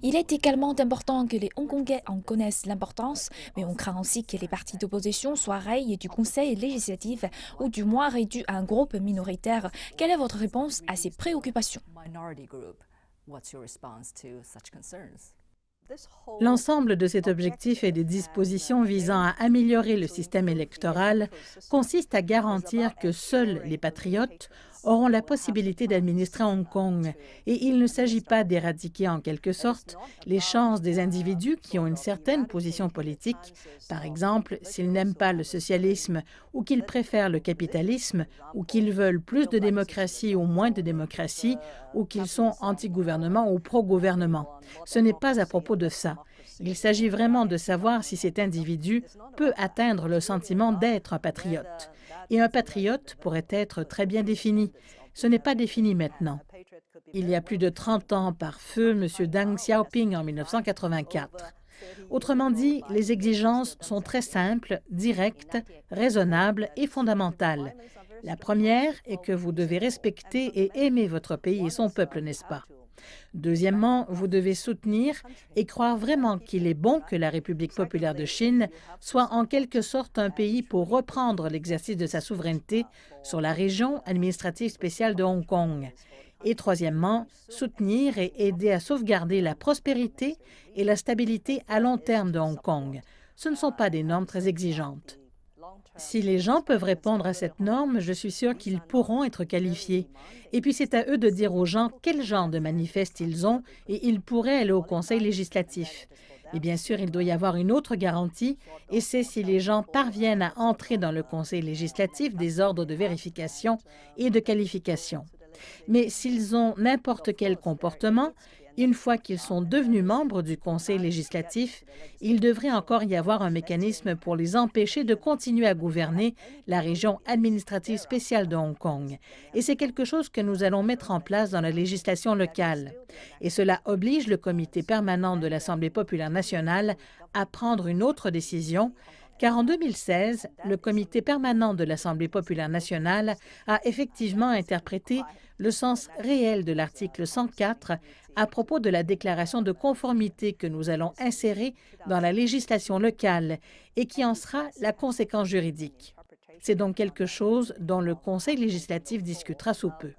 Il est également important que les Hongkongais en connaissent l'importance, mais on craint aussi que les partis d'opposition soient rayés du Conseil législatif ou du moins réduits à un groupe minoritaire. Quelle est votre réponse à ces préoccupations? L'ensemble de cet objectif et des dispositions visant à améliorer le système électoral consiste à garantir que seuls les patriotes auront la possibilité d'administrer Hong Kong. Et il ne s'agit pas d'éradiquer en quelque sorte les chances des individus qui ont une certaine position politique, par exemple s'ils n'aiment pas le socialisme ou qu'ils préfèrent le capitalisme ou qu'ils veulent plus de démocratie ou moins de démocratie ou qu'ils sont anti-gouvernement ou pro-gouvernement. Ce n'est pas à propos de ça. Il s'agit vraiment de savoir si cet individu peut atteindre le sentiment d'être un patriote. Et un patriote pourrait être très bien défini. Ce n'est pas défini maintenant. Il y a plus de 30 ans, par feu M. Deng Xiaoping en 1984. Autrement dit, les exigences sont très simples, directes, raisonnables et fondamentales. La première est que vous devez respecter et aimer votre pays et son peuple, n'est-ce pas? Deuxièmement, vous devez soutenir et croire vraiment qu'il est bon que la République populaire de Chine soit en quelque sorte un pays pour reprendre l'exercice de sa souveraineté sur la région administrative spéciale de Hong Kong. Et troisièmement, soutenir et aider à sauvegarder la prospérité et la stabilité à long terme de Hong Kong. Ce ne sont pas des normes très exigeantes. Si les gens peuvent répondre à cette norme, je suis sûre qu'ils pourront être qualifiés. Et puis c'est à eux de dire aux gens quel genre de manifeste ils ont et ils pourraient aller au Conseil législatif. Et bien sûr, il doit y avoir une autre garantie, et c'est si les gens parviennent à entrer dans le Conseil législatif des ordres de vérification et de qualification. Mais s'ils ont n'importe quel comportement, une fois qu'ils sont devenus membres du Conseil législatif, il devrait encore y avoir un mécanisme pour les empêcher de continuer à gouverner la région administrative spéciale de Hong Kong. Et c'est quelque chose que nous allons mettre en place dans la législation locale. Et cela oblige le comité permanent de l'Assemblée populaire nationale à prendre une autre décision, car en 2016, le comité permanent de l'Assemblée populaire nationale a effectivement interprété le sens réel de l'article 104 à propos de la déclaration de conformité que nous allons insérer dans la législation locale et qui en sera la conséquence juridique. C'est donc quelque chose dont le Conseil législatif discutera sous peu.